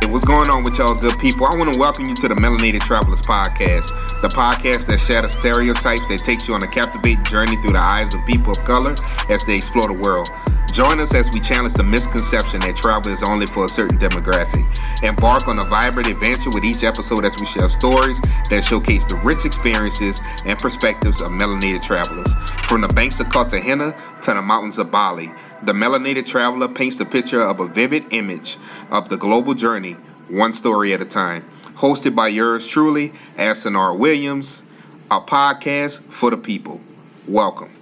Hey, what's going on with y'all good people? I want to welcome you to the Melanated Travelers Podcast, the podcast that shatters stereotypes that takes you on a captivating journey through the eyes of people of color as they explore the world. Join us as we challenge the misconception that travel is only for a certain demographic. Embark on a vibrant adventure with each episode as we share stories that showcase the rich experiences and perspectives of melanated travelers. From the banks of Cartagena to the mountains of Bali, the Melanated Traveler paints the picture of a vivid image of the global journey, one story at a time. Hosted by yours truly, Aston R. Williams, a podcast for the people. Welcome.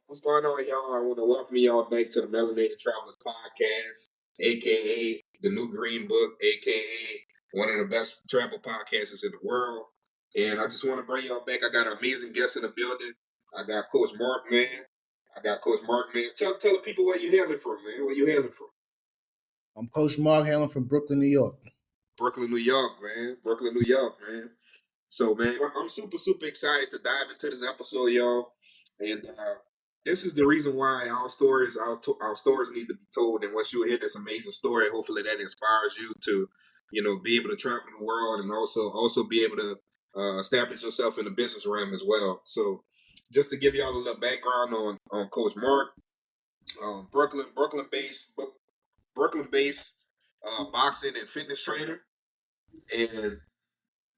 What's going on, y'all? I want to welcome y'all back to the Melanated Travelers Podcast, aka the New Green Book, aka one of the best travel podcasters in the world. And I just want to bring y'all back. I got an amazing guest in the building. I got Coach Marc, man. Marc Mitts. Tell the people where you hailing from, man. Where you hailing from? I'm Coach Marc, hailing from Brooklyn, New York. Brooklyn, New York, man. Brooklyn, New York, man. So, man, I'm super excited to dive into this episode, y'all. And this is the reason why our stories need to be told. And once you hear this amazing story, hopefully that inspires you to, be able to travel the world and also be able to establish yourself in the business realm as well. So, just to give y'all a little background on Coach Marc, Brooklyn based boxing and fitness trainer. And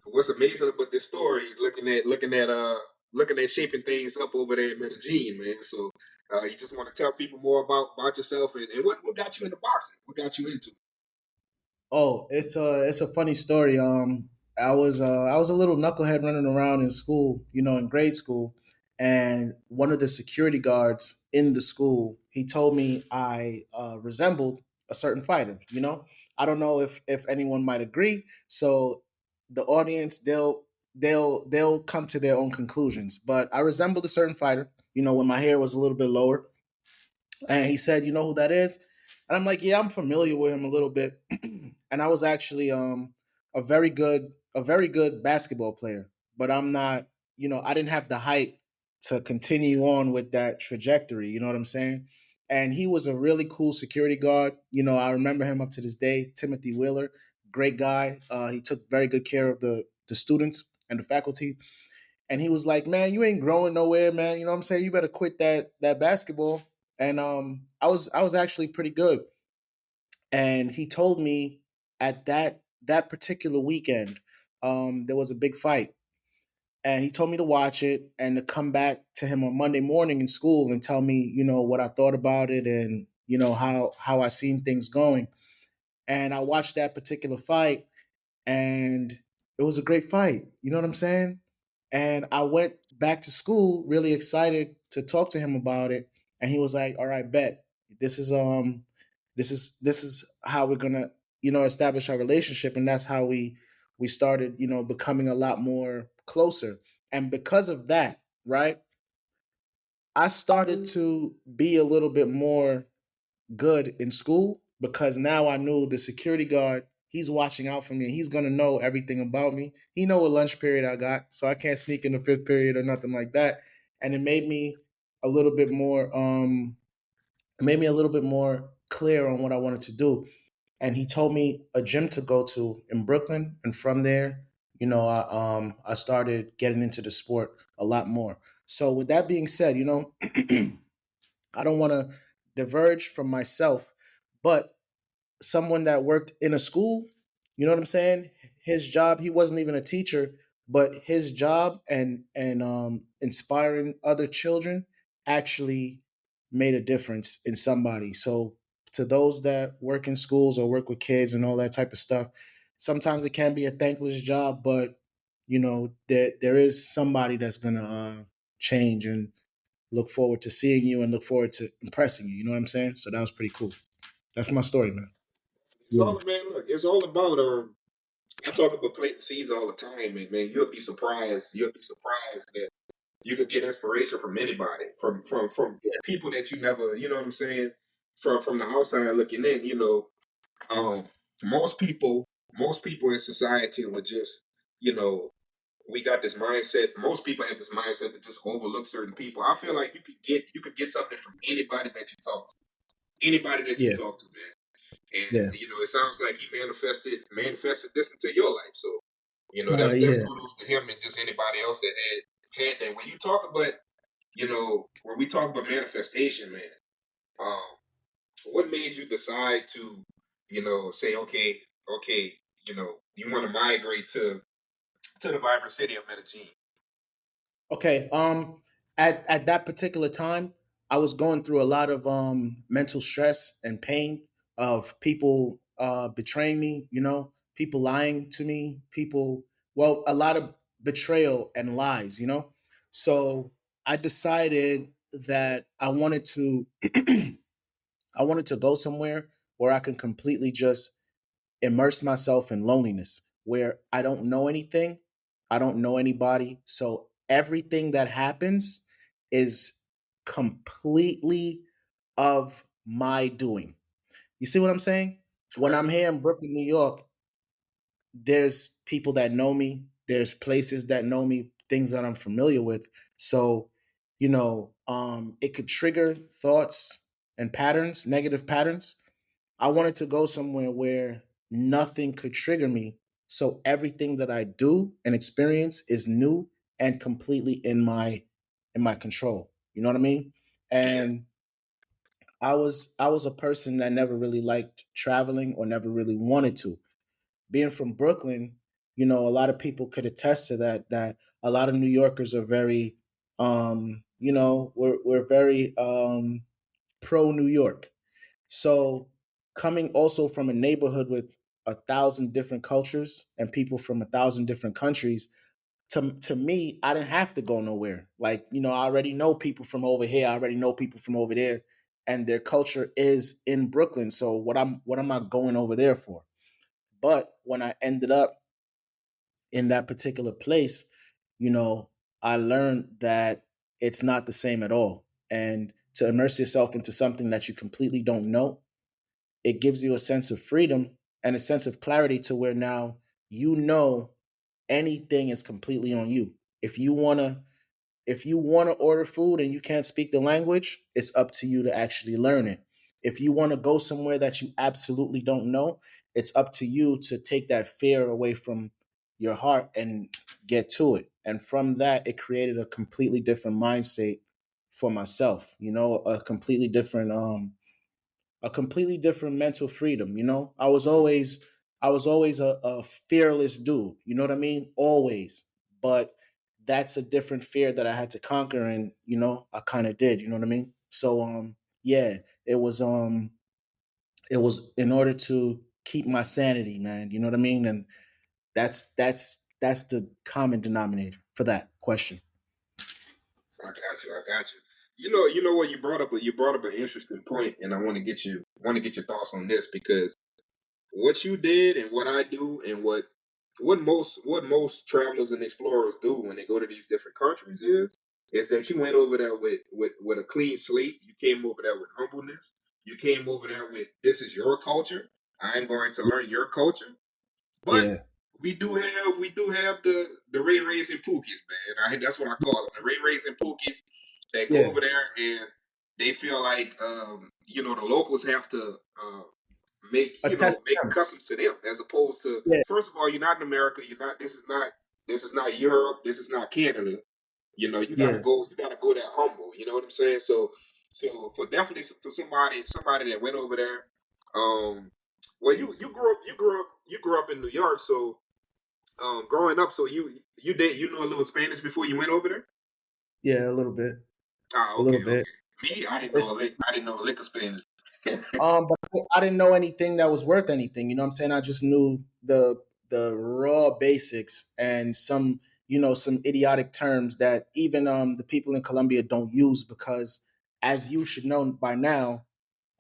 what's amazing about this story is looking at shaping things up over there in Medellin, man. So you just want to tell people more about yourself and what got you into boxing? What got you into it? Oh, it's a funny story. I was a little knucklehead running around in school, in grade school, and one of the security guards in the school, he told me I resembled a certain fighter. I don't know if anyone might agree. So the audience, they'll come to their own conclusions. But I resembled a certain fighter. When my hair was a little bit lower. And he said, "You know who that is?" And I'm like, "Yeah, I'm familiar with him a little bit." And I was actually a very good basketball player, but I'm not, I didn't have the height to continue on with that trajectory, you know what I'm saying? And he was a really cool security guard. I remember him up to this day, Timothy Wheeler, great guy. He took very good care of the students and the faculty. And he was like, "Man, you ain't growing nowhere, man. You know what I'm saying? You better quit that basketball." And I was actually pretty good. And he told me at that particular weekend, there was a big fight. And he told me to watch it and to come back to him on Monday morning in school and tell me, what I thought about it and how I seen things going. And I watched that particular fight, and it was a great fight. You know what I'm saying? And I went back to school really excited to talk to him about it, and he was like, "All right, bet. This is this is how we're gonna establish our relationship," and that's how we started becoming a lot more closer. And because of that, right, I started to be a little bit more good in school because now I knew the security guard, he's watching out for me and he's gonna know everything about me. He know what lunch period I got, so I can't sneak in the fifth period or nothing like that. And it made me a little bit more clear on what I wanted to do. And he told me a gym to go to in Brooklyn, and from there, I started getting into the sport a lot more. So with that being said, I don't want to diverge from myself, but someone that worked in a school, you know what I'm saying? His job, he wasn't even a teacher, but his job and inspiring other children actually made a difference in somebody. So to those that work in schools or work with kids and all that type of stuff, sometimes it can be a thankless job, but there is somebody that's gonna change and look forward to seeing you and look forward to impressing you. You know what I'm saying? So that was pretty cool. That's my story, man. It's Yeah. all man. Look, it's all about I talk about planting seeds all the time, and man, you'll be surprised. You'll be surprised that you could get inspiration from anybody, from Yeah. people that you never, you know what I'm saying, from the outside looking in. Um, most people, most people in society would just, you know, we got this mindset. Most people have this mindset to just overlook certain people. I feel like you could get something from anybody that you talk to, man. And Yeah. it sounds like he manifested this into your life. So that's Yeah. kudos to him and just anybody else that had that. When you talk about when we talk about manifestation, man, um, what made you decide to say okay, you want to migrate to the vibrant city of Medellin? Okay. At that particular time, I was going through a lot of mental stress and pain of people betraying me. People lying to me. A lot of betrayal and lies. So I decided that I wanted to go somewhere where I can completely just immerse myself in loneliness, where I don't know anything, I don't know anybody. So everything that happens is completely of my doing. You see what I'm saying? When Okay. I'm here in Brooklyn, New York, there's people that know me, there's places that know me, things that I'm familiar with. So, it could trigger thoughts and patterns, negative patterns. I wanted to go somewhere where nothing could trigger me. So everything that I do and experience is new and completely in my control. You know what I mean? Yeah. And I was a person that never really liked traveling or never really wanted to. Being from Brooklyn, a lot of people could attest to that a lot of New Yorkers are very we're very pro New York. So coming also from a neighborhood with 1,000 different cultures and people from 1,000 different countries, to me, I didn't have to go nowhere. Like, I already know people from over here. I already know people from over there, and their culture is in Brooklyn. So what am I going over there for? But when I ended up in that particular place, you know, I learned that it's not the same at all. And to immerse yourself into something that you completely don't know, it gives you a sense of freedom and a sense of clarity to where now you know anything is completely on you. If you want to order food and you can't speak the language, it's up to you to actually learn it. If you want to go somewhere that you absolutely don't know, it's up to you to take that fear away from your heart and get to it. And from that, it created a completely different mindset for myself, a completely different mental freedom. I was always a fearless dude. You know what I mean? Always. But that's a different fear that I had to conquer, and I kind of did. You know what I mean? So yeah, it was it was in order to keep my sanity, man. You know what I mean? And that's the common denominator for that question. I got you. I got you. You know what you brought up an interesting point, and I want to get your thoughts on this because what you did and what I do and what most travelers and explorers do when they go to these different countries is that you went over there with a clean slate. You came over there with humbleness. You came over there with this is your culture. I'm going to learn your culture. But Yeah, we do have the Ray Rays and Pookies, man. That's what I call them, the Ray Rays and Pookies. They go yeah. over there and they feel like the locals have to make A test. make customs to them as opposed to Yeah, first of all you're not in America. You're not. This is not Europe. This is not Canada. You gotta yeah. go. You gotta go that humble. You know what I'm saying? So for definitely for somebody that went over there. Well, you grew up in New York, so growing up, so you know a little Spanish before you went over there. Yeah, a little bit. Ah, A okay, little bit. okay. Me, I didn't know It's a lick. I didn't know a lick of Spanish. But I didn't know anything that was worth anything. You know what I'm saying? I just knew the raw basics and some idiotic terms that even the people in Colombia don't use because, as you should know by now,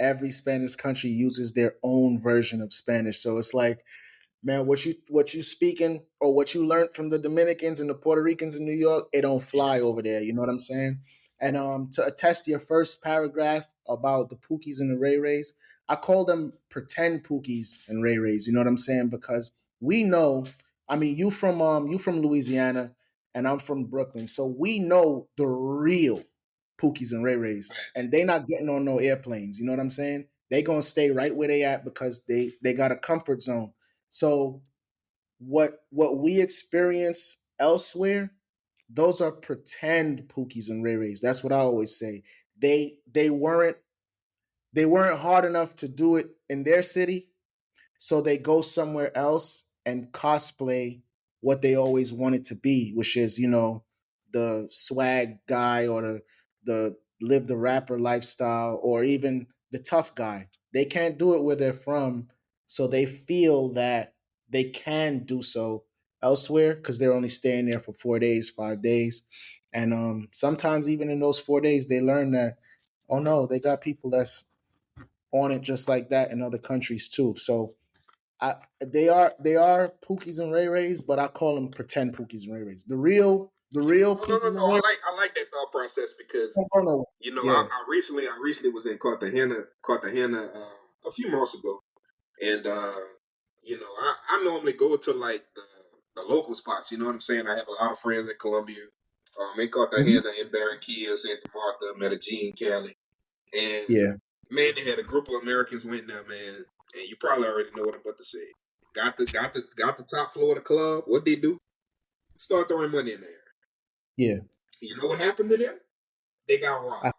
every Spanish country uses their own version of Spanish. So it's like, man, what you speaking or what you learned from the Dominicans and the Puerto Ricans in New York, it don't Yeah, fly over there. You know what I'm saying? And to attest to your first paragraph about the Pookies and the Ray Rays, I call them pretend Pookies and Ray Rays. You know what I'm saying? Because we know. I mean, you from Louisiana, and I'm from Brooklyn, so we know the real Pookies and Ray Rays, facts. and they not getting on no airplanes. You know what I'm saying? They gonna stay right where they at because they got a comfort zone. So what we experience elsewhere, those are pretend Pookies and Ray Rays. That's what I always say. They weren't hard enough to do it in their city, so they go somewhere else and cosplay what they always wanted to be, which is, the swag guy or the live the rapper lifestyle or even the tough guy. They can't do it where they're from, so they feel that they can do so elsewhere because they're only staying there for 4 days, 5 days. And sometimes even in those 4 days, they learn that, oh no, they got people that's on it just like that in other countries too. So they are Pookies and Ray Rays, but I call them pretend Pookies and Ray Rays. The real No, no, Pookies no, and no. Ray I like that thought process because Rays. Yeah, I recently was in Cartagena a few months ago, and I normally go to like the local spots. You know what I'm saying? I have a lot of friends in Colombia, in hmm Cartagena, in Barranquilla, Santa Marta, Medellin, Cali, and yeah, man, they had a group of Americans went there, man, and you probably already know what I'm about to say. Got the top floor of the club. What they do? Start throwing money in there. yeah. You know what happened to them? They got I, robbed.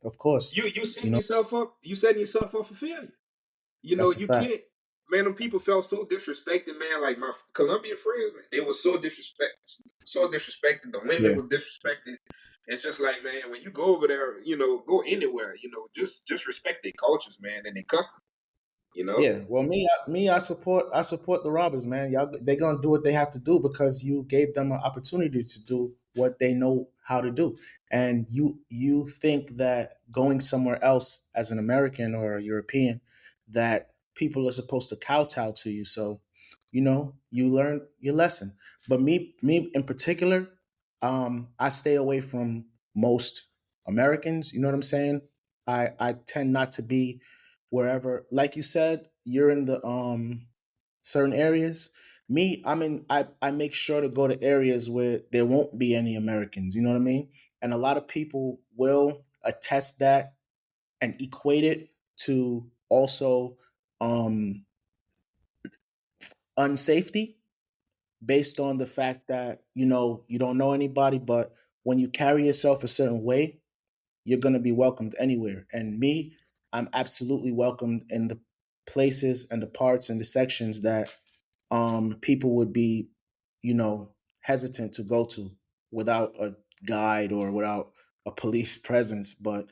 of course, You you setting know yourself up. You setting yourself up for failure. that's a You fact. can't. Man, them people felt so disrespected, man. Like my Colombian friends, man, they were so disrespected. The women Yeah. were disrespected. It's just like, man, when you go over there, go anywhere, just respect their cultures, man, and their customs, you know. Yeah, well, I support the robbers, man. Y'all, they gonna do what they have to do because you gave them an opportunity to do what they know how to do, and you think that going somewhere else as an American or a European, that people are supposed to kowtow to you. So, you learn your lesson. But me in particular, I stay away from most Americans. You know what I'm saying? I tend not to be wherever, like you said, you're in the certain areas. Me, I make sure to go to areas where there won't be any Americans. You know what I mean? And a lot of people will attest that and equate it to also um unsafety based on the fact that you don't know anybody, but when you carry yourself a certain way, you're going to be welcomed anywhere. And me, I'm absolutely welcomed in the places and the parts and the sections that people would be, hesitant to go to without a guide or without a police presence. But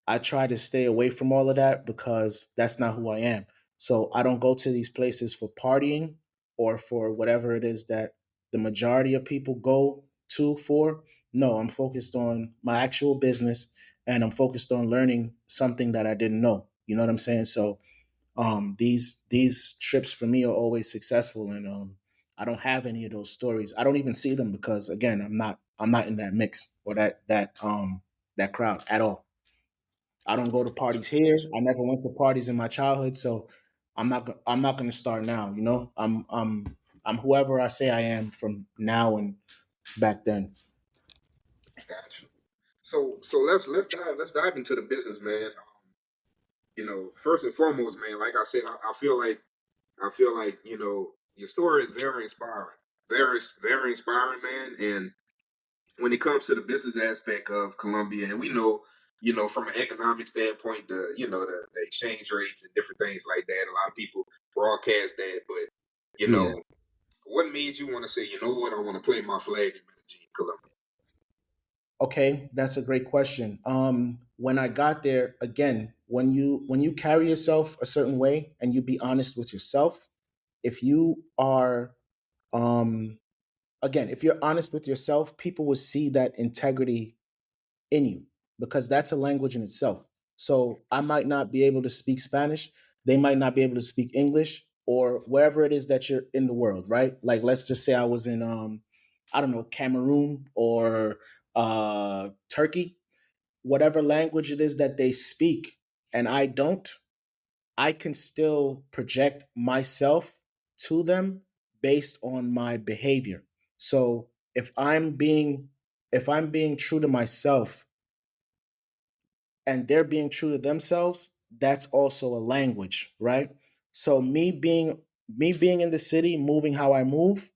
I try to stay away from all of that because that's not who I am. So I don't go to these places for partying or for whatever it is that the majority of people go to for. No, I'm focused on my actual business and I'm focused on learning something that I didn't know. You know what I'm saying? So these trips for me are always successful, and I don't have any of those stories. I don't even see them because again, I'm not in that mix or that crowd at all. I don't go to parties here. I never went to parties in my childhood, so I'm not going to start now. I'm whoever I say I am from now and back then. Gotcha. So let's dive into the business, man. First and foremost, man, like I said, I feel like your story is very inspiring, very inspiring, man. And when it comes to the business aspect of Colombia, and we know, from an economic standpoint, the exchange rates and different things like that. A lot of people broadcast that, but you Yeah. know, what made you want to say, you know what, I want to plant my flag in Medellin, Colombia? Okay, that's a great question. When I got there, again, when you carry yourself a certain way and you be honest with yourself, if you are um again, if you're honest with yourself, people will see that integrity in you because that's a language in itself. So I might not be able to speak Spanish, they might not be able to speak English or wherever it is that you're in the world, right? Like let's just say I was in I don't know, Cameroon or Turkey, whatever language it is that they speak and I don't, I can still project myself to them based on my behavior. So if I'm being true to myself and they're being true to themselves, that's also a language, right? So me being in the city, moving how I move,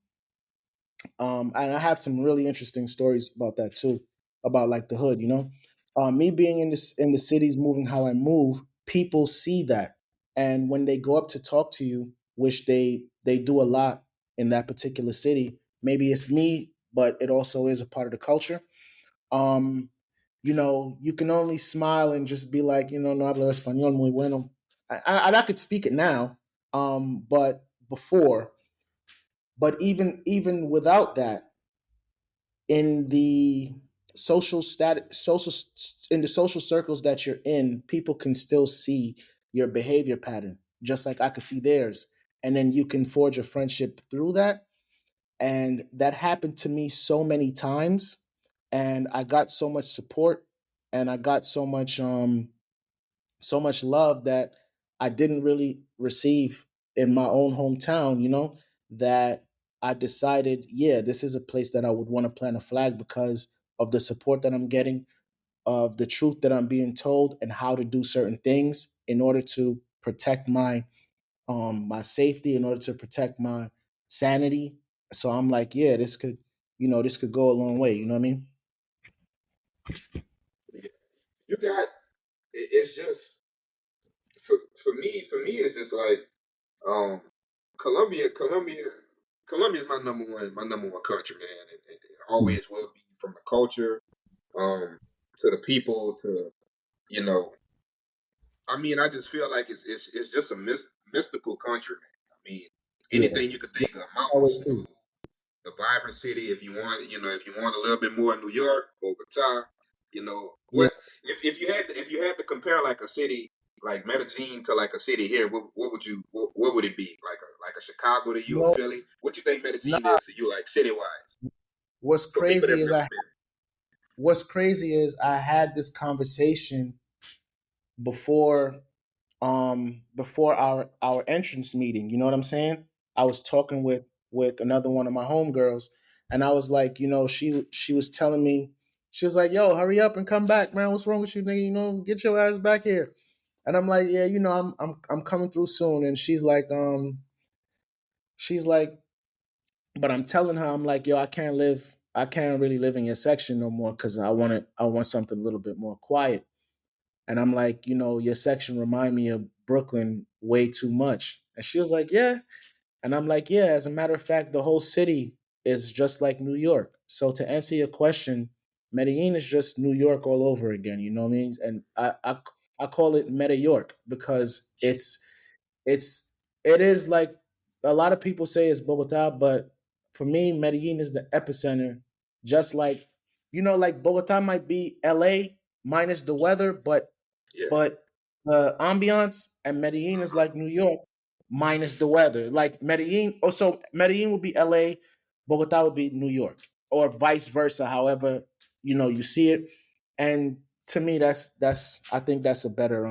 and I have some really interesting stories about that too, about like the hood, me being in the cities, moving how I move, people see that, and when they go up to talk to you, which they do a lot in that particular city, maybe it's me, but it also is a part of the culture. um, you can only smile and just be like, no hablo español muy bueno. I could speak it now, but before, but even without that, in the in the social circles that you're in, people can still see your behavior pattern, just like I could see theirs, and then you can forge a friendship through that. And that happened to me so many times, and I got so much support, and I got so much love that I didn't really receive in my own hometown, that I decided, yeah, this is a place that I would want to plant a flag because of the support that I'm getting, of the truth that I'm being told, and how to do certain things in order to protect my safety, in order to protect my sanity. So I'm like, yeah, this could go a long way. You know what I mean? You got it's just for me it's just like um Colombia Colombia Colombia is my number one country, man. It always will be, from the culture to the people to you know I mean, I just feel like it's just a mystical country, man. I mean, Yeah. anything you could think of: mountains, Always too. snow, the vibrant city. If you want a little bit more New York, Bogota. Yeah. What if you had to compare like a city like Medellin to like a city here? What would it be like a Chicago to you, or No, Philly? What you think Medellin nah. is to you, like city wise, What's for people crazy that's is never I been? What's crazy is I had this conversation before before our entrance meeting. You know what I'm saying? I was talking with another one of my homegirls, and I was like, she was telling me, she was like, yo, hurry up and come back, man. What's wrong with you, nigga? Get your ass back here. And I'm like, yeah, I'm coming through soon. And she's like, but I'm telling her, I'm like, yo, I can't really live in your section no more because I want something a little bit more quiet. And I'm like, your section remind me of Brooklyn way too much. And she was like, yeah. And I'm like, yeah, as a matter of fact, the whole city is just like New York. So to answer your question, Medellin is just New York all over again. You know what I mean? And I call it Meta York because it's it is like a lot of people say it's Bogota, but for me, Medellin is the epicenter. Just like like Bogota might be LA minus the weather, Yeah. but the ambiance, and Medellin is like New York minus the weather. Like Medellin, so Medellin would be LA, Bogota would be New York, or vice versa. However, you see it, and to me, that's I think that's a better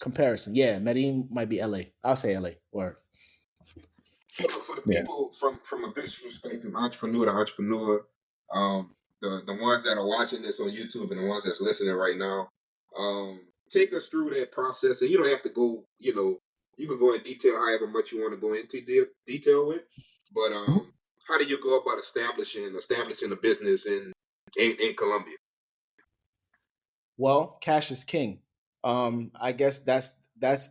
comparison. Yeah, Medellin might be LA. I'll say LA. Or For the yeah. people from a business perspective, entrepreneur to entrepreneur, the ones that are watching this on YouTube and the ones that's listening right now, take us through that process. And you don't have to go, you can go in detail however much you want to go into detail with. But Mhm. how do you go about establishing a business in Colombia? Well, cash is king. I guess that's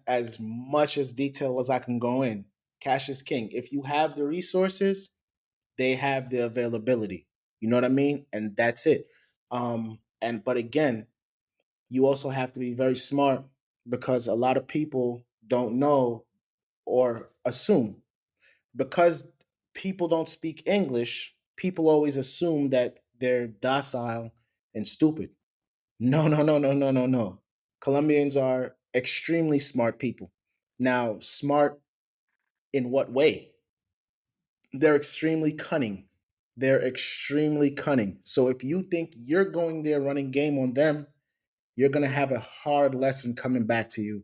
as much as detail as I can go in. Cash is king. If you have the resources, they have the availability. You know what I mean? And that's it. And but again, you also have to be very smart because a lot of people don't know or assume, because people don't speak English, people always assume that they're docile and stupid. No, no, no, no, no, no, no. Colombians are extremely smart people. Now, smart in what way? They're extremely cunning. They're extremely cunning. So if you think you're going there running game on them, you're going to have a hard lesson coming back to you.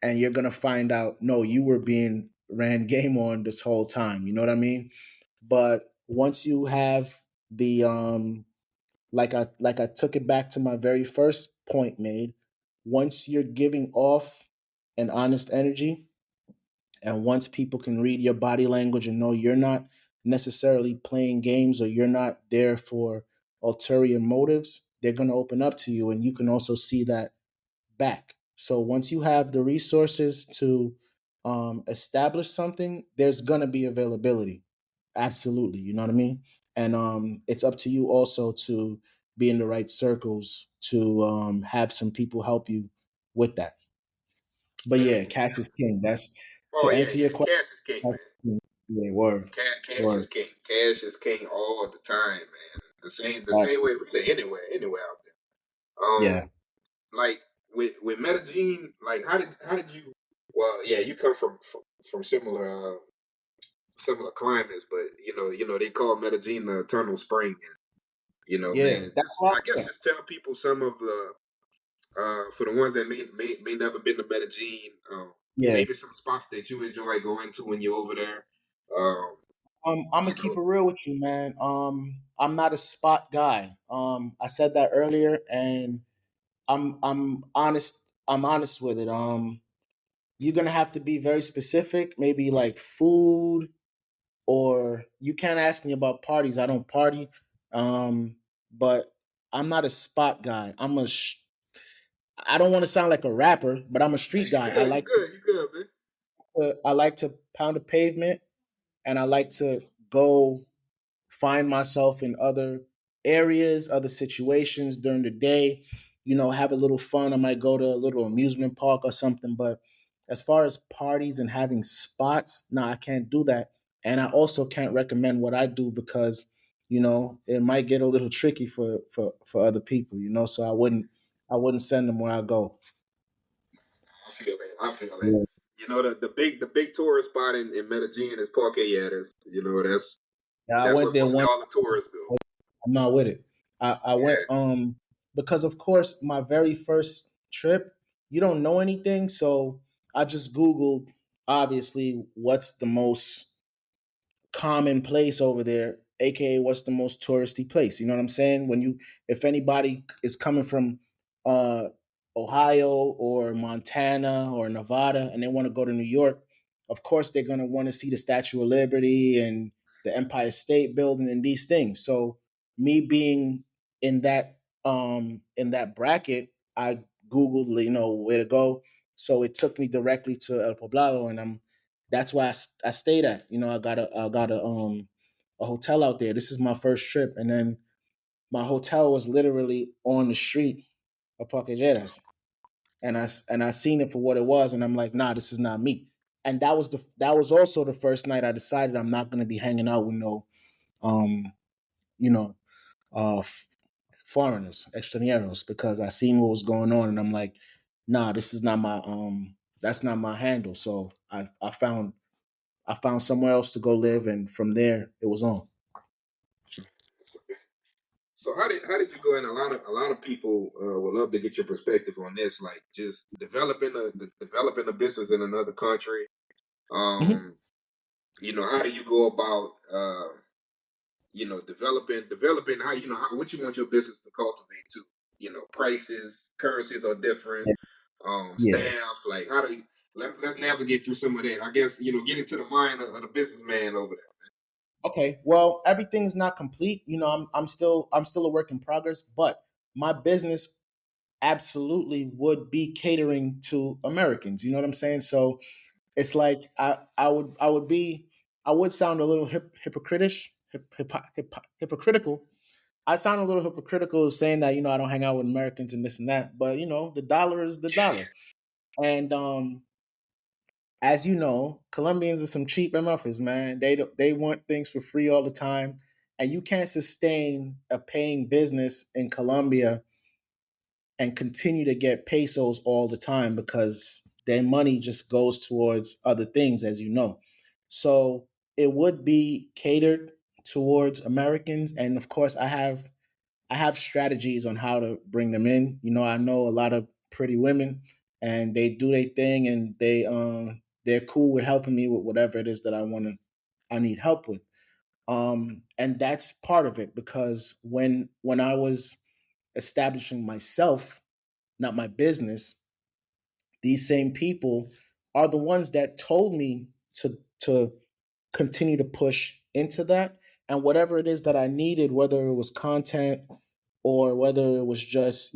And you're going to find out, no, you were being ran game on this whole time. You know what I mean? But once you have the like I took it back to my very first point made. Once you're giving off an honest energy, and once people can read your body language and know you're not necessarily playing games or you're not there for ulterior motives, they're going to open up to you, and you can also see that back. So once you have the resources to establish something, there's going to be availability. Absolutely. You know what I mean? And it's up to you also to be in the right circles to have some people help you with that. But Man, yeah, cash is king. That's oh to yeah, answer your yeah. question. Cash is king, Cash man. is king. Yeah, word, Cash is word. king. Cash is king all the time, man. The same That's way really anywhere out there. yeah, Like with Medellin, like how did you? Well, yeah, you come from similar climates, but they call Medellin the eternal spring. And, yeah. man, That's just why. I guess Yeah, just tell people some of the for the ones that may never been to Medellin, yeah. maybe some spots that you enjoy going to when you're over there. Um, I'm you gonna keep know, it real with you, man. I'm not a spot guy. I said that earlier, and I'm honest. I'm honest with it. You're gonna have to be very specific. Maybe like food, or you can't ask me about parties. I don't party. But I'm not a spot guy. I don't want to sound like a rapper, but I'm a hey, street you guy. good, you good, man. I like to pound the pavement, and I like to go find myself in other areas, other situations during the day, have a little fun. I might go to a little amusement park or something. But as far as parties and having spots, no, I can't do that. And I also can't recommend what I do because, it might get a little tricky for other people, so I wouldn't send them where I go. I feel it. I feel it. Yeah. The big tourist spot in Medellin is Parque Yates. Yeah, I That's went where there mostly one. all the tourists go. I'm not with it. I went Yeah. because of course my very first trip, you don't know anything, so I just Googled obviously what's the most common place over there, aka what's the most touristy place. You know what I'm saying? If anybody is coming from uh Ohio or Montana or Nevada and they want to go to New York, of course they're gonna want to see the Statue of Liberty and the Empire State Building and these things. So me being in that bracket, I Googled where to go. So it took me directly to El Poblado, and that's why I stayed at. I got a hotel out there. This is my first trip, and then my hotel was literally on the street of Parquejeras, and I seen it for what it was, and I'm like, nah, this is not me. And that was also the first night I decided I'm not going to be hanging out with no um you know f- foreigners, extranjeros, because I seen what was going on, and I'm like, nah, this is not my that's not my handle. So I found somewhere else to go live, and from there it was on. So how did you go in? A lot of people would love to get your perspective on this, like just developing a business in another country. Mhm. Um, how do you go about developing how what you want your business to cultivate to? Prices, currencies are different. Yeah. Staff, like how do you let's navigate through some of that. I guess get into the mind of the businessman over there. Okay. Well, everything's not complete. I'm still a work in progress, but my business absolutely would be catering to Americans. You know what I'm saying? So it's like I would sound a little hypocritical. I sound a little hypocritical saying that I don't hang out with Americans and this and that, but the dollar is the dollar, and as you know, Colombians are some cheap MFers, man. They want things for free all the time, and you can't sustain a paying business in Colombia and continue to get pesos all the time because their money just goes towards other things, as you know. So it would be catered towards Americans, and of course, I have strategies on how to bring them in. I know a lot of pretty women, and they do their thing, and they're cool with helping me with whatever it is that I need help with. And that's part of it, because when I was establishing myself, not my business, these same people are the ones that told me to continue to push into that. And whatever it is that I needed, whether it was content or whether it was just,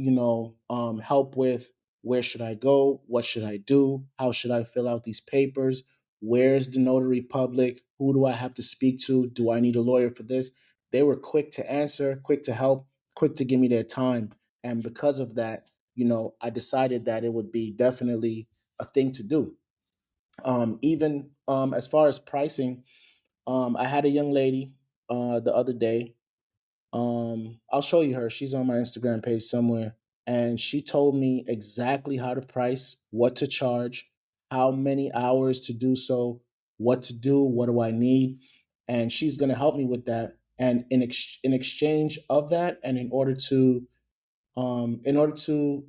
help with where should I go, what should I do, how should I fill out these papers, where's the notary public, who do I have to speak to, do I need a lawyer for this? They were quick to answer, quick to help, quick to give me their time. And because of that, I decided that it would be definitely a thing to do. Even as far as pricing, I had a young lady the other day. I'll show you her. She's on my Instagram page somewhere. And she told me exactly how to price, what to charge, how many hours to do so, what to do, what do I need. And she's going to help me with that. And in exchange of that, and in order to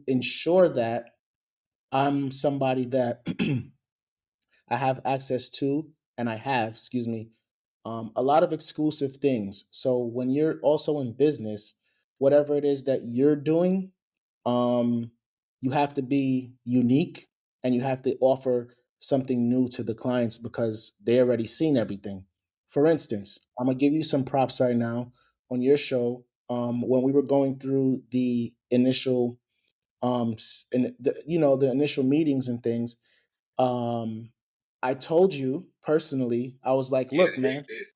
ensure that I'm somebody that I have access to, and I have, excuse me, a lot of exclusive things. So when you're also in business, whatever it is that you're doing, um, you have to be unique, and you have to offer something new to the clients because they already seen everything. For instance, I'm gonna give you some props right now on your show. When we were going through the initial, the initial meetings and things, um, I told you personally, I was like, Yeah, look, yeah, you man, did.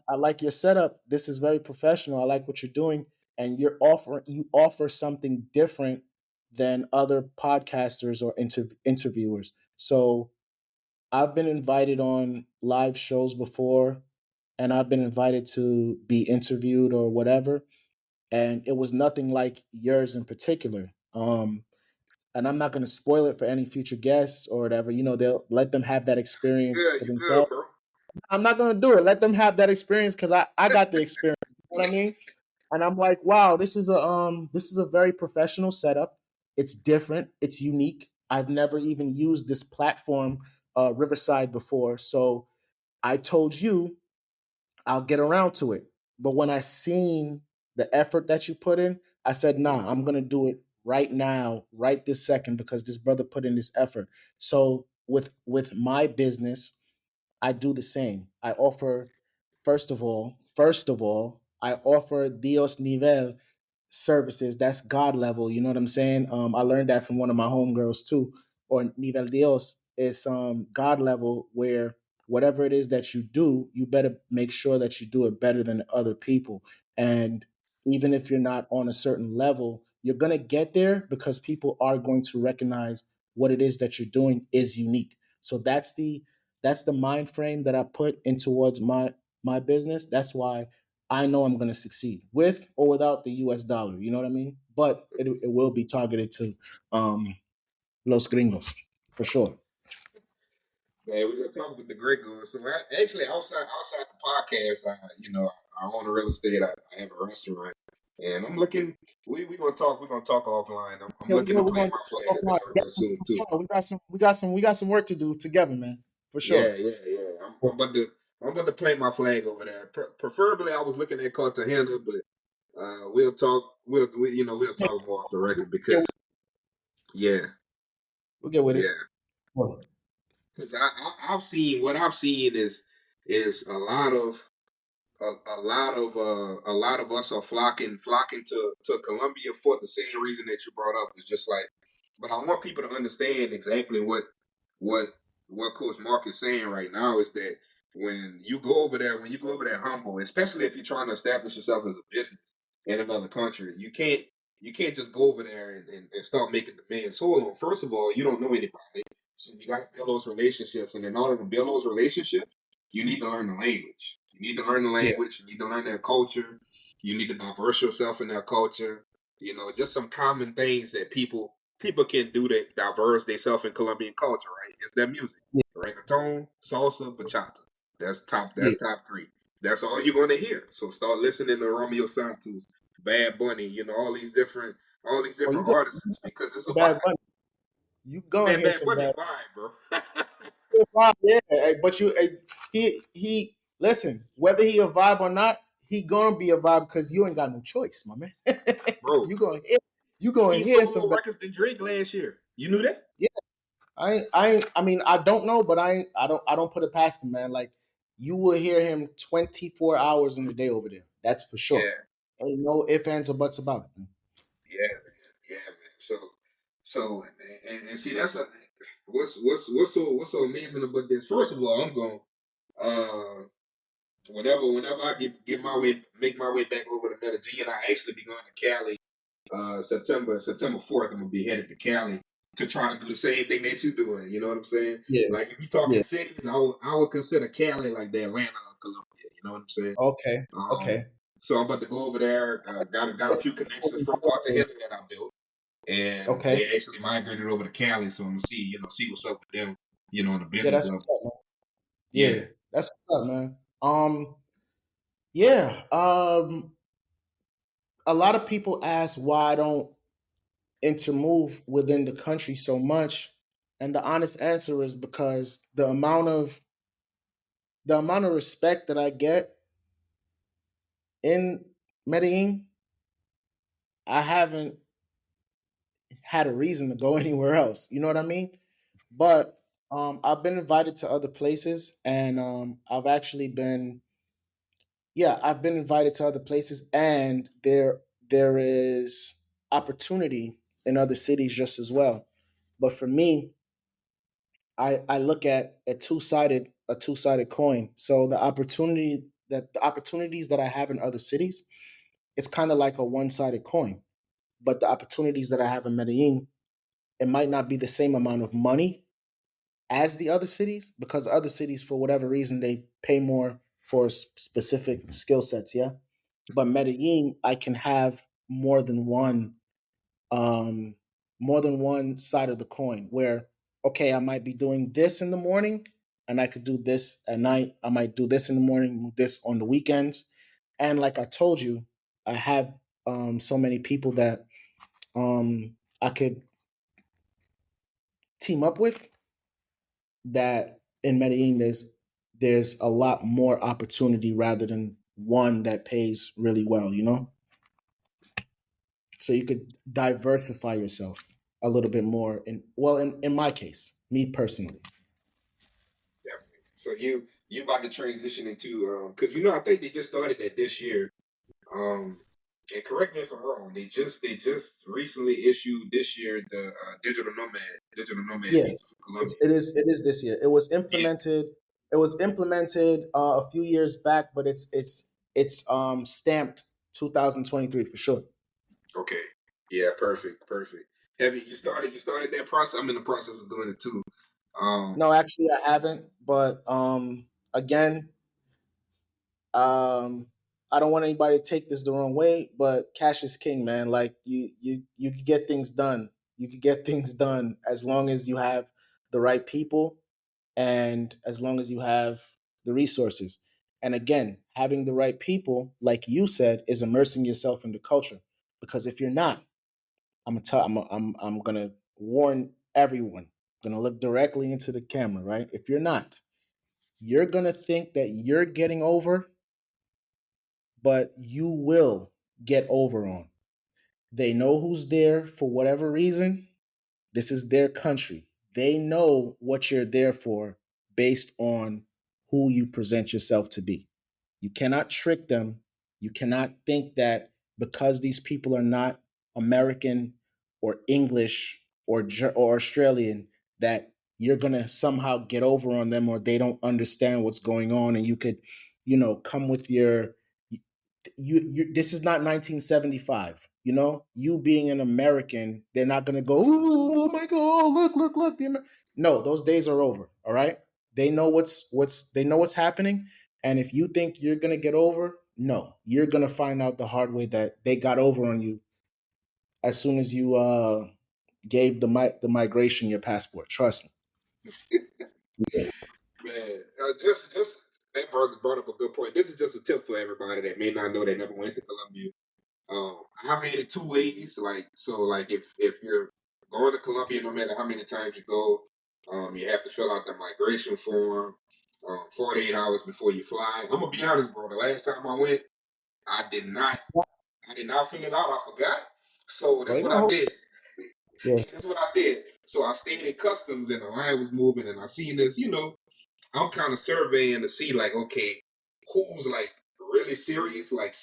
I like your setup. This is very professional. I like what you're doing. And you offer something different than other podcasters or interviewers. So I've been invited on live shows before, and I've been invited to be interviewed or whatever. And it was nothing like yours in particular. And I'm not going to spoil it for any future guests or whatever. They'll let them have that experience for You good, themselves. bro. I'm not going to do it. Let them have that experience because I got the experience. You know what I mean? And I'm like, wow, this is a very professional setup. It's different. It's unique. I've never even used this platform, Riverside, before. So I told you I'll get around to it. But when I seen the effort that you put in, I said, nah, I'm gonna do it right now, right this second, because this brother put in this effort. So with my business, I do the same. I offer, first of all, I offer Dios nivel services. That's God level. You know what I'm saying? I learned that from one of my homegirls too. Or nivel Dios is God level, where whatever it is that you do, you better make sure that you do it better than other people. And even if you're not on a certain level, you're gonna get there because people are going to recognize what it is that you're doing is unique. So that's the mind frame that I put in towards my business. That's why I know I'm going to succeed with or without the US dollar. You know what I mean? But it will be targeted to um, Los Gringos for sure. Man, we're gonna talk with the Gregor. So actually, outside the podcast, I own a real estate. I have a restaurant, and I'm looking. We gonna talk. We're gonna talk offline. I'm Yeah, looking to we're plant going to my flag talk over more. there Yeah, real soon too. we got some work to do together, man. For sure. Yeah, yeah, yeah. I'm about to plant my flag over there. Preferably, I was looking at Cartagena, but we'll talk. We'll Yeah, talk more off the we'll record get with because yeah, we'll get with it. yeah. Because I've seen what I've seen is a lot of us are flocking to Colombia for the same reason that you brought up. It's just like, but I want people to understand exactly what what Coach Marc is saying right now is that when you go over there humble, especially if you're trying to establish yourself as a business in another country, you can't just go over there and start making demands. Hold on, first of all, you don't know anybody, so you got to build those relationships, and in order to build those relationships, you need to learn the language. You need to learn the Yeah. language. You need to learn their culture. You need to diverse yourself in their culture. Just some common things that people can do to diverse themselves in Colombian culture, right? It's their music. Yeah. Reggaeton, salsa, bachata. Yeah. That's top three. That's all you're gonna hear. So start listening to Romeo Santos, Bad Bunny, all these different You artists because it's a Bad vibe. Bunny. You gonna Man, hear Bad some Bunny a bad. vibe, bro. Yeah, but he Listen, whether he a vibe or not, he gonna be a vibe because you ain't got no choice, my man. bro. You gonna He hear sold some. more records than Drake last year. You knew that? Yeah, I mean, I don't know, but I don't put it past him, man. Like you will hear him 24 hours in the day over there. That's for sure. Yeah, Ain't no ifs, ands, or buts about it. Man. yeah, yeah, man. So, and see, that's a what's so amazing about this. First of all, I'm going. Uh, whenever I make my way back over to Medellin, I actually be going to Cali. September 4th, I'm gonna be headed to Cali to try to do the same thing that you're doing. You know what I'm saying? Yeah, Like if you're talking yeah. cities, I would consider Cali like the Atlanta of Colombia. You know what I'm saying? Okay, Um, okay. so I'm about to go over there. Got a few connections from Cartagena that I built, and Okay. they actually migrated over to Cali. So I'm gonna see what's up with them. On the Yeah, business that's level. what's up, man. Yeah. Yeah, that's what's up, man. Yeah. A lot of people ask why I don't intermove within the country so much, and the honest answer is because the amount of respect that I get in Medellin, I haven't had a reason to go anywhere else. You know what I mean? But I've been invited to other places, and I've been invited to other places, and there is opportunity in other cities just as well. But for me, I look at a two sided coin. So the opportunities that I have in other cities, it's kind of like a one-sided coin. But the opportunities that I have in Medellin, it might not be the same amount of money as the other cities because other cities, for whatever reason, they pay more for specific skill sets. Yeah, but Medellin, I can have um, more than one side of the coin. Where okay, I might be doing this in the morning, and I could do this at night. I might do this in the morning, this on the weekends, and like I told you, I have so many people that I could team up with that in Medellin there's a lot more opportunity rather than one that pays really well, so you could diversify yourself a little bit more in my case, me personally. Definitely. So you about to transition into because I think they just started that this year. Um, and correct me if I'm wrong. They just recently issued this year the digital nomad Yeah, visa for Colombia. it is this year. It was Yeah. implemented. It was implemented a few years back, but it's stamped 2023 for sure. Okay. Yeah. Perfect. Have you started that process? I'm in the process of doing it too. Um. No, actually, I haven't. But again, um, I don't want anybody to take this the wrong way, but cash is king, man. Like you can get things done. You can get things done as long as you have the right people and as long as you have the resources. And again, having the right people, like you said, is immersing yourself in the culture. Because if you're not, I'm gonna warn everyone. I'm gonna look directly into the camera, right? If you're not, you're gonna think that you're getting over, but you will get over on. They know who's there for whatever reason. This is their country. They know what you're there for based on who you present yourself to be. You cannot trick them. You cannot think that because these people are not American or English or Australian that you're going to somehow get over on them or they don't understand what's going on and you could, come with your this is not 1975. You being an American, they're not going to go, oh my god, look. No, those days are over. All right, they know what's happening, and if you think you're going to get over, no, you're going to find out the hard way that they got over on you as soon as you gave the migration your passport. Trust me. Man, just that brought up a good point. This is just a tip for everybody that may not know that never went to Colombia. I've had it two ways. Like if you're going to Colombia, no matter how many times you go, you have to fill out the migration form. 48 hours before you fly. I'm gonna be honest, bro. The last time I went, I did not. I did not fill it out. I forgot. So Well, that's you what I know, did. yeah. That's what I did. So I stayed in customs and the line was moving and I seen this, I'm kind of surveying to see like, okay, who's like really serious, like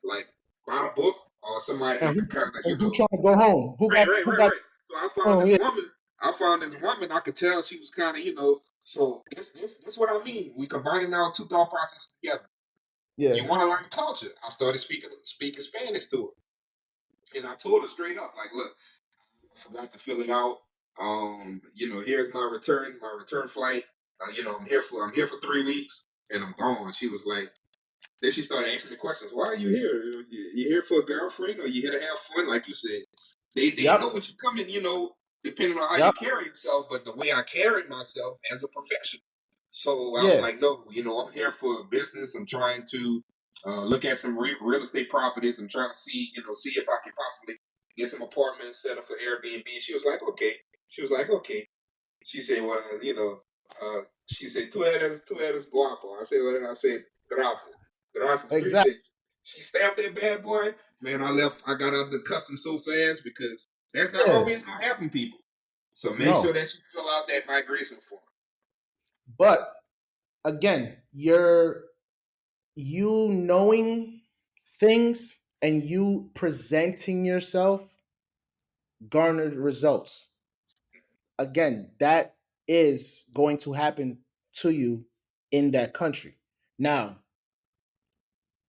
by the book or somebody I could kind of, And who trying to go home? right, right, Who right, got right. So I found home? this Yeah, woman. I could tell she was kind of, so this what I mean. We combining our two thought processes together. yeah. You want to learn the culture. I started speaking Spanish to her. And I told her straight up, like, look, I forgot to fill it out. Here's my return flight. I'm here for 3 weeks and I'm gone. She was like, then she started asking the questions. Why are you here? You here for a girlfriend or you here to have fun? Like you said, they know Yep, what you come in. Depending on how you yep, carry yourself, but the way I carried myself as a professional. So I was yeah, like, no, I'm here for business. I'm trying to look at some real estate properties. I'm trying to see if I can possibly get some apartments set up for Airbnb. She was like, okay. She was like, okay. She said, well, she said, tú eres guapo. I said, well, I said, gracias. Gracias, exactly. appreciate you. She stamped that bad boy. Man, I got out the custom so fast because that's not Yeah, always going to happen, people. So make sure no. that you fill out that migration form. But again, you knowing things and you presenting yourself garnered results. Again, that is going to happen to you in that country. Now,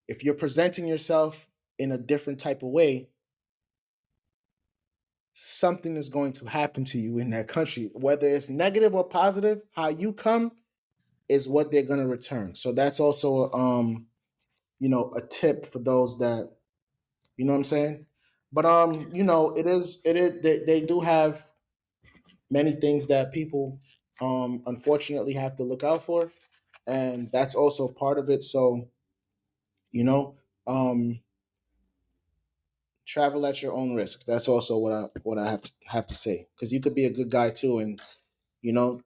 if you're presenting yourself in a different type of way, something is going to happen to you in that country, whether it's negative or positive. How you come is what they're going to return. So that's also a tip for those that, you know what I'm saying. But it is they do have many things that people unfortunately have to look out for, and that's also part of it. So you know um travel at your own risk. That's also what I have to say, because you could be a good guy too, and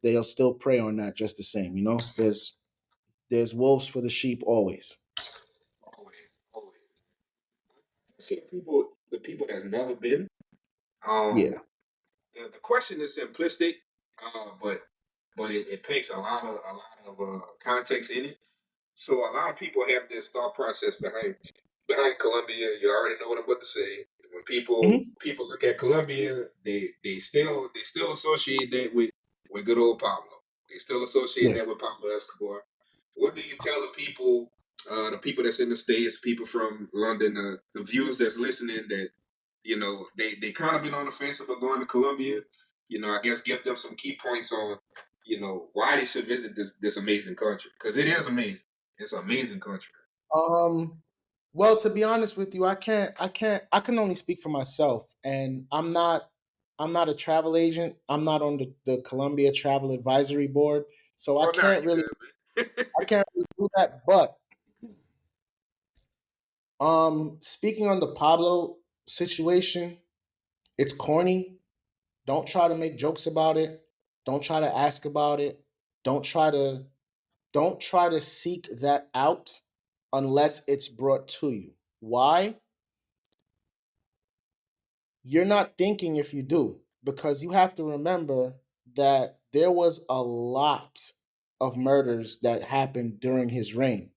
they'll still prey on that just the same. There's wolves for the sheep always. Always, always. See the people that's never been. Yeah. The question is simplistic, but it takes a lot of context in it. So a lot of people have this thought process behind Colombia. You already know what I'm about to say. When Hmm. people look at Colombia, they still associate that with good old Pablo. They still associate Yeah. that with Pablo Escobar. What do you tell the people that's in the States, people from London, the viewers that's listening that they kind of been on the fence about going to Colombia? I guess give them some key points on why they should visit this amazing country, because it is amazing. It's an amazing country. um well, to be honest with you, I can only speak for myself, and I'm not a travel agent. I'm not on the Columbia Travel Advisory Board, so Oh, nah, you good, man. I can't really do that. But speaking on the Pablo situation, it's corny. Don't try to make jokes about it. Don't try to ask about it. Don't try to don't try to seek that out unless it's brought to you. Why? You're not thinking if you do, because you have to remember that there was a lot of murders that happened during his reign.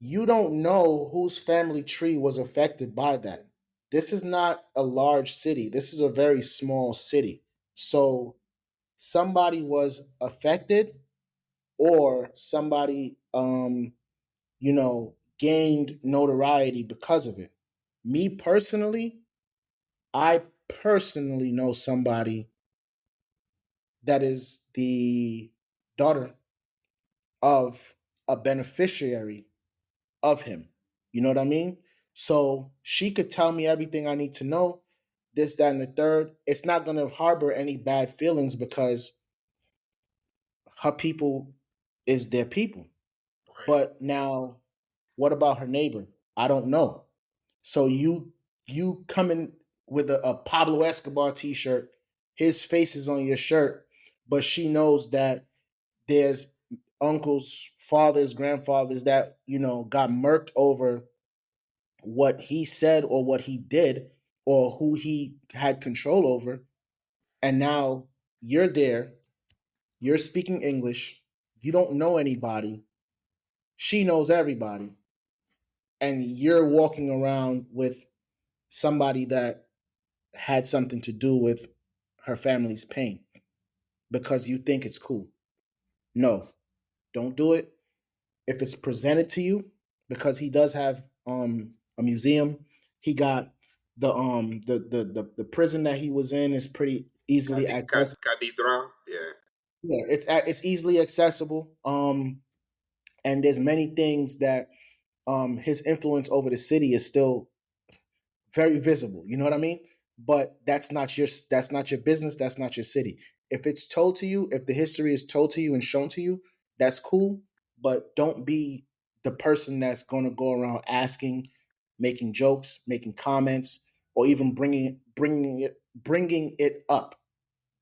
You don't know whose family tree was affected by that. This is not a large city. This is a very small city. So somebody was affected, or somebody gained notoriety because of it. Me personally, I personally know somebody that is the daughter of a beneficiary of him. You know what I mean? So she could tell me everything I need to know, this, that, and the third. It's not going to harbor any bad feelings because her people is their people. Right. But now, what about her neighbor? I don't know. So you come in with a Pablo Escobar t-shirt, his face is on your shirt, but she knows that there's uncles, fathers, grandfathers that, got murked over what he said or what he did or who he had control over. And now you're there, you're speaking English, you don't know anybody, she knows everybody, and you're walking around with somebody that had something to do with her family's pain because you think it's cool. No, don't do it. If it's presented to you, because he does have a museum, he got the prison that he was in is pretty easily accessible. Cathedral, yeah. Yeah, it's easily accessible. And there's many things that his influence over the city is still very visible. You know what I mean? But that's not your business. That's not your city. If it's told to you, if the history is told to you and shown to you, that's cool. But don't be the person that's going to go around asking, making jokes, making comments, or even bringing it up.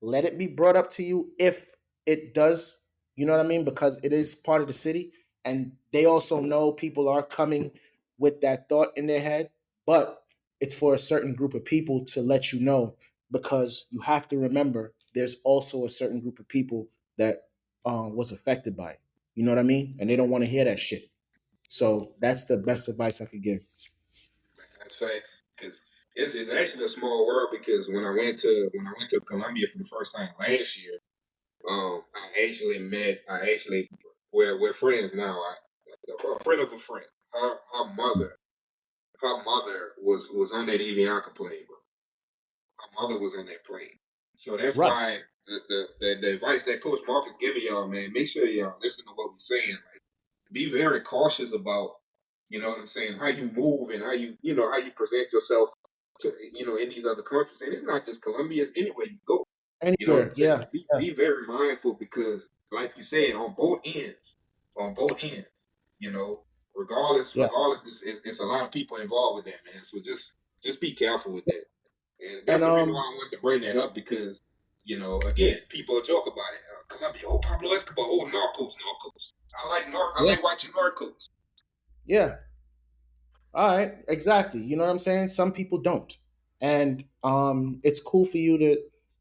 Let it be brought up to you if it does, you know what I mean? Because it is part of the city and they also know people are coming with that thought in their head, but it's for a certain group of people to let you know, because you have to remember there's also a certain group of people that was affected by it. You know what I mean? And they don't want to hear that shit. So that's the best advice I could give. That's facts. Because it's actually a small world. Because when I went to Colombia for the first time last year, we're friends now. A friend of a friend. Her mother was on that Avianca plane, bro. Her mother was on that plane. So that's Right. why the advice that Coach Marc is giving y'all, man, make sure y'all listen to what we're saying. Like, be very cautious about, you know what I'm saying, how you move and how you present yourself to, in these other countries. And it's not just Colombia, it's anywhere you go. You know what I'm Anywhere. saying? Yeah. Like, Yeah. be very mindful because, like you said, on both ends, you know, Yeah. regardless, it's a lot of people involved with that, man. So just be careful with that. And And that's the reason why I wanted to bring that up because, again, people joke about it. Colombia, oh, Pablo Escobar, oh, Narcos. I yeah. like watching Narcos. Yeah. All right, exactly. You know what I'm saying? Some people don't. And it's cool for you to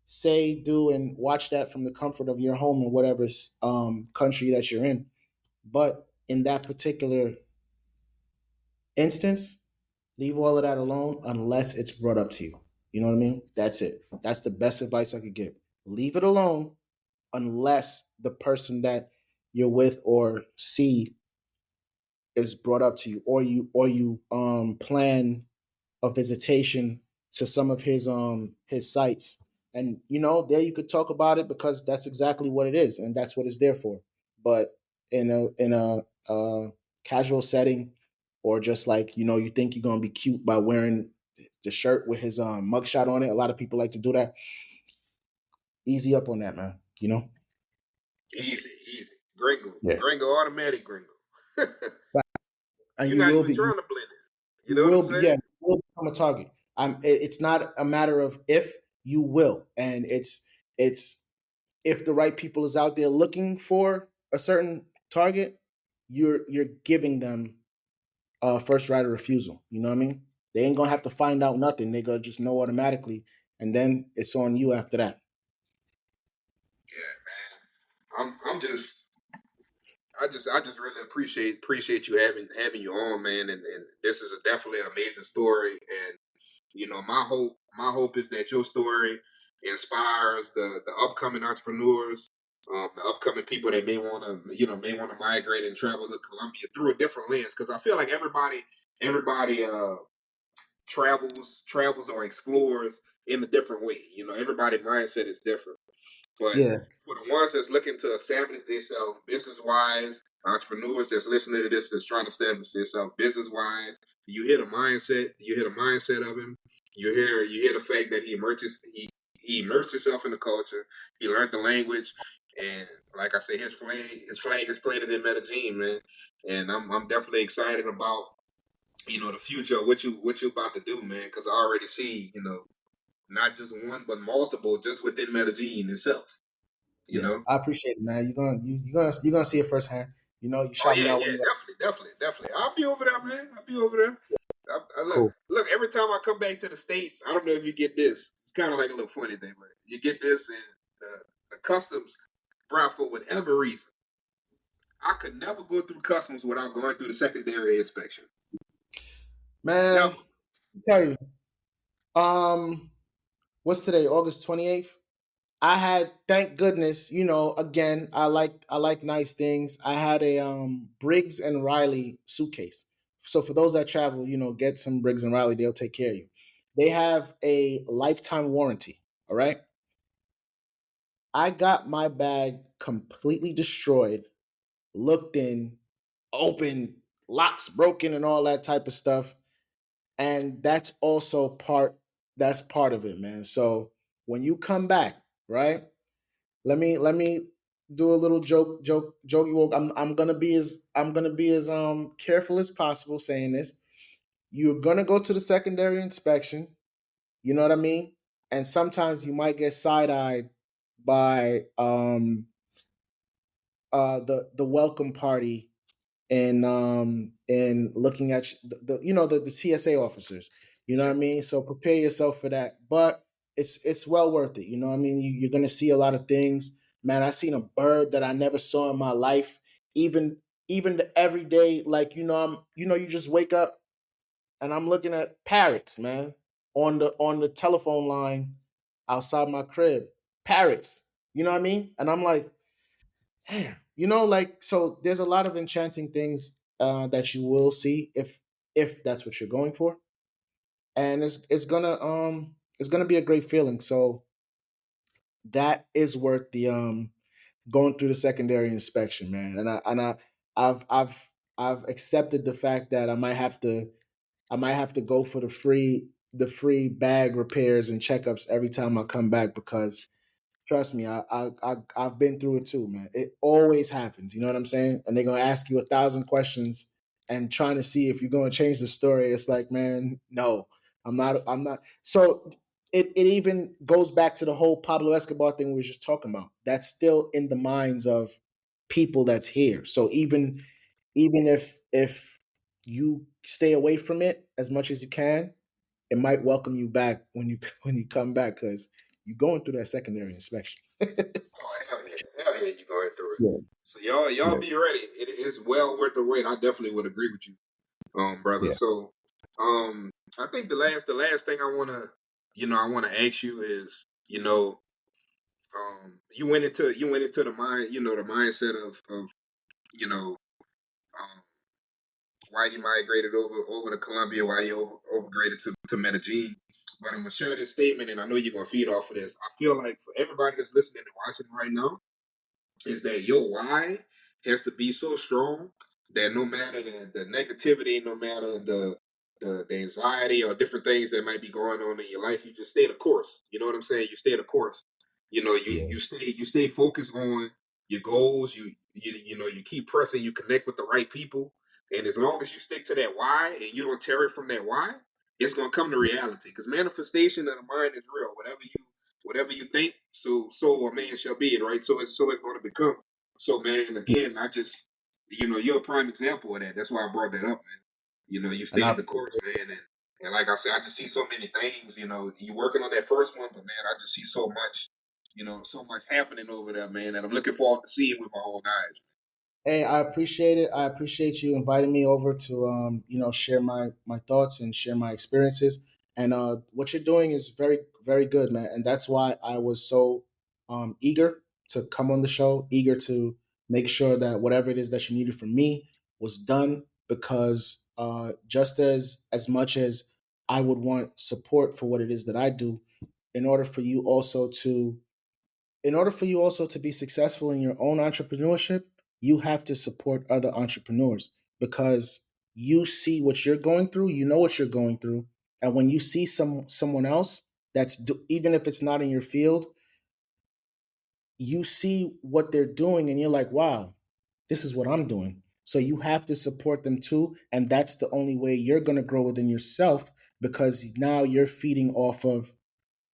say, do, and watch that from the comfort of your home in whatever country that you're in. But in that particular instance, leave all of that alone unless it's brought up to you. You know what I mean? That's it. That's the best advice I could give. Leave it alone unless the person that you're with or see is brought up to you, or you plan a visitation to some of his sites, and there you could talk about it because that's exactly what it is and that's what it's there for. But in a casual setting, or just like you think you're gonna be cute by wearing the shirt with his mugshot on it. A lot of people like to do that. Easy up on that, man. Easy. Gringo. Yeah. Gringo, automatic gringo. And You're you not will even be trying to blend it. You you know what I'm will be yeah, saying? you will become a target. It's not a matter of if, you will. And it's if the right people is out there looking for a certain target, you're giving them first right of refusal. You know what I mean? They ain't gonna have to find out nothing. They gonna just know automatically, and then it's on you after that. Yeah, man. I just really appreciate you having you on, man. And this is definitely an amazing story. And my hope is that your story inspires the upcoming entrepreneurs, the upcoming people that may want to migrate and travel to Colombia through a different lens. Because I feel like everybody travels or explores in a different way. Everybody's mindset is different. But Yeah, for the ones that's looking to establish themselves business wise, entrepreneurs that's listening to this that's trying to establish themselves business wise, you hear the mindset. You hear the mindset of him. You hear the fact that he immersed himself in the culture. He learned the language, and like I say, his flag is planted in Medellin, man. And I'm definitely excited about the future of what you about to do, man. Because I already see not just one but multiple just within Medellin itself. You Yeah, know. I appreciate it, man. You're gonna see it firsthand. You Oh shout me yeah, out yeah, when you definitely. I'll be over there, man. I'll be over there. cool. Look. Every time I come back to the states, I don't know if you get this. It's kind of like a little funny thing, but you get this, and the customs brought for whatever reason. I could never go through customs without going through the secondary inspection. Man, Never. I'll tell you. What's today? August 28th. I had, thank goodness, again, I like nice things. I had a Briggs and Riley suitcase. So for those that travel, get some Briggs and Riley, they'll take care of you. They have a lifetime warranty. All right. I got my bag completely destroyed, looked in, open, locks broken and all that type of stuff. And that's part of it, man. So when you come back, right? Let me do a little jokey woke. I'm gonna be as careful as possible saying this. You're gonna go to the secondary inspection. You know what I mean? And sometimes you might get side eyed by the welcome party and looking at the TSA officers. You know Yeah. what I mean? So prepare yourself for that. But it's well worth it. You know what I mean? You're gonna see a lot of things. Man, I seen a bird that I never saw in my life. Even the everyday, like you just wake up and I'm looking at parrots, man, on the telephone line outside my crib. Parrots. You know what I mean? And I'm like, damn, like, so there's a lot of enchanting things that you will see if that's what you're going for, and it's gonna be a great feeling. So that is worth the going through the secondary inspection, man. I've accepted the fact that I might have to go for the free bag repairs and checkups every time I come back because trust me, I've been through it too, man. It always happens. You know what I'm saying? And they're gonna ask you 1,000 questions and trying to see if you're gonna change the story. It's like, man, no, I'm not. I'm not. So it even goes back to the whole Pablo Escobar thing we were just talking about. That's still in the minds of people that's here. So even if you stay away from it as much as you can, it might welcome you back when you when you come back because you're going through that secondary inspection. Oh hell yeah, you going through it. Yeah, So y'all yeah, be ready. It is well worth the wait. I definitely would agree with you, brother. yeah, So, I think the last thing I wanna ask you is, you went into the mind, the mindset of you know, um, why you migrated over to Colombia, why you overgraded to Medellin. But I'm gonna share this statement, and I know you're gonna feed off of this. I feel like for everybody that's listening and watching right now, is that your why has to be so strong that no matter the negativity, no matter the anxiety or different things that might be going on in your life, you just stay the course. You know what I'm saying? You stay the course. You yeah, you stay focused on your goals. You keep pressing. You connect with the right people, and as long as you stick to that why and you don't tear it from that why, it's gonna come to reality. Because manifestation of the mind is real. Whatever you think, so a man shall be it, right? So it's going to become. So, man, again, you're a prime example of that. That's why I brought that up, man. You and I stayed the course, man, and like I said, I just see so many things. You working on that first one, but man, I just see so much, so much happening over there, man, and I'm looking forward to seeing with my own eyes. Hey, I appreciate it. I appreciate you inviting me over to share my thoughts and share my experiences. And what you're doing is very very good, man. And that's why I was so eager to come on the show, eager to make sure that whatever it is that you needed from me was done. Because just as much as I would want support for what it is that I do, in order for you also to be successful in your own entrepreneurship, you have to support other entrepreneurs because you see what you're going through, you know what you're going through, and when you see someone else even if it's not in your field, you see what they're doing and you're like, wow, this is what I'm doing. So you have to support them too, and that's the only way you're going to grow within yourself because now you're feeding off of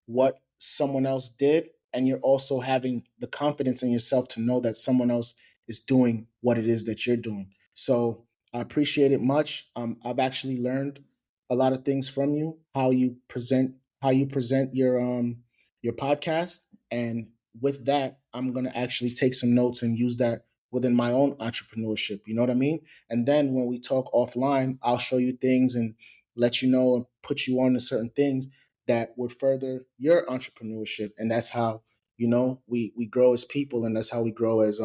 what someone else did and you're also having the confidence in yourself to know that someone else is doing what it is that you're doing. So I appreciate it much. I've actually learned a lot of things from you, how you present your podcast, and with that, I'm gonna actually take some notes and use that within my own entrepreneurship. You know what I mean? And then when we talk offline, I'll show you things and let you know and put you on to certain things that would further your entrepreneurship. And that's how, we grow as people, and that's how we grow as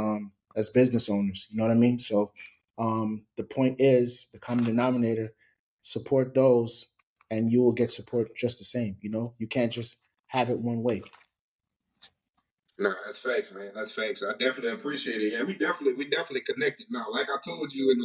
business owners. You know what I mean? So the point is, the common denominator, support those and you will get support just the same. You can't just have it one way. No, that's facts, man. That's facts. I definitely appreciate it. Yeah, we definitely connected now. Like I told you in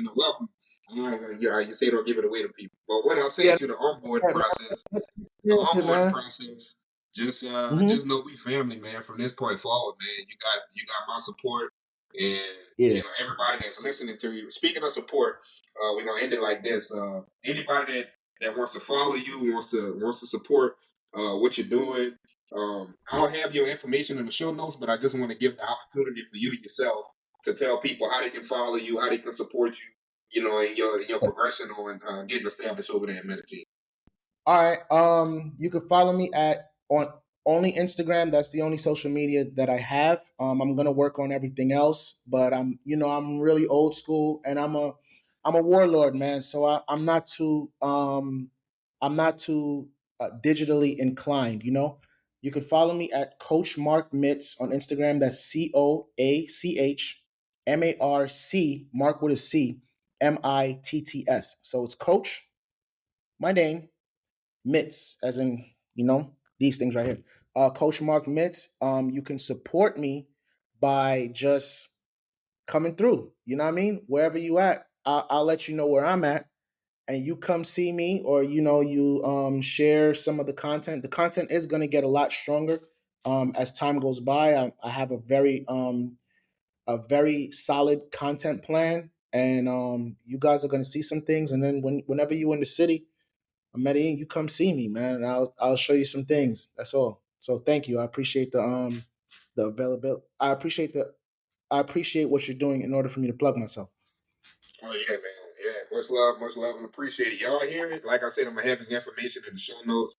the welcome, you say don't give it away to people. But what I'll say Yeah, to the onboarding yeah, man. process, the Yes, onboarding man. process, just Hmm. just know we family, man. From this point forward, man, you got my support, and Yeah. everybody that's listening to you. Speaking of support, we're gonna end it like this. Anybody that wants to follow you, wants to support what you're doing. I'll have your information in the show notes, but I just want to give the opportunity for you yourself to tell people how they can follow you, how they can support you, in your progression on getting established over there in Medellin. All right. You can follow me at on only Instagram. That's the only social media that I have. I'm gonna work on everything else, but I'm really old school, and I'm a warlord, man. So I'm not too digitally inclined. You can follow me at Coach Marc Mitts on Instagram. That's CoachMarc, Mark with a C, Mitts. So it's Coach, my name, Mitts, as in, these things right here. Coach Marc Mitts. You can support me by just coming through. You know what I mean? Wherever you at, I'll let you know where I'm at, and you come see me, or you share some of the content. The content is going to get a lot stronger as time goes by. I have a very solid content plan, and you guys are going to see some things. And then whenever you in the city, Medellin, you come see me, man, and I'll show you some things. That's all. So thank you. I appreciate the availability. I appreciate what you're doing in order for me to plug myself. Oh yeah, man. Yeah, much love, and appreciate it. Y'all hear it? Like I said, I'm gonna have his information in the show notes.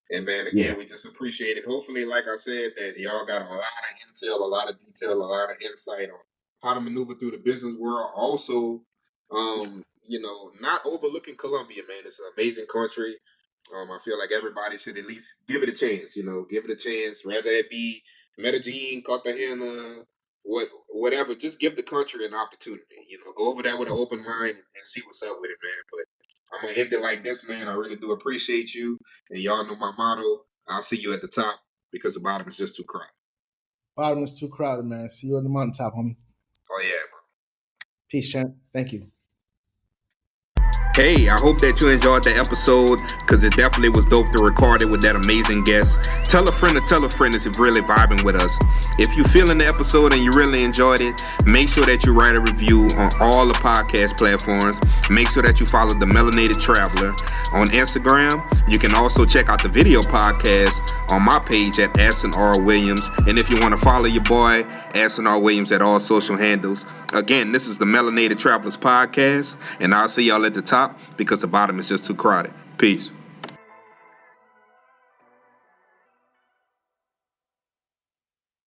And man, Yeah. again, we just appreciate it. Hopefully, like I said, that y'all got a lot of intel, a lot of detail, a lot of insight on how to maneuver through the business world. Also, not overlooking Colombia, man. It's an amazing country. I feel like everybody should at least give it a chance. Give it a chance. Rather it be Medellin, Cartagena, whatever. Just give the country an opportunity. Go over there with an open mind and see what's up with it, man. But I'm gonna end it like this, man. I really do appreciate you, and y'all know my motto. I'll see you at the top because the bottom is just too crowded. Bottom is too crowded, man. See you on the mountaintop, homie. Oh yeah, bro. Peace, champ. Thank you. Hey, I hope that you enjoyed the episode because it definitely was dope to record it with that amazing guest. Tell a friend to tell a friend if you're really vibing with us. If you're feeling the episode and you really enjoyed it, make sure that you write a review on all the podcast platforms. Make sure that you follow the Melanated Traveler on Instagram. You can also check out the video podcast on my page at Aston R. Williams. And if you want to follow your boy, Aston R. Williams, at all social handles. Again, this is the Melanated Travelers Podcast, and I'll see y'all at the top because the bottom is just too crowded. Peace.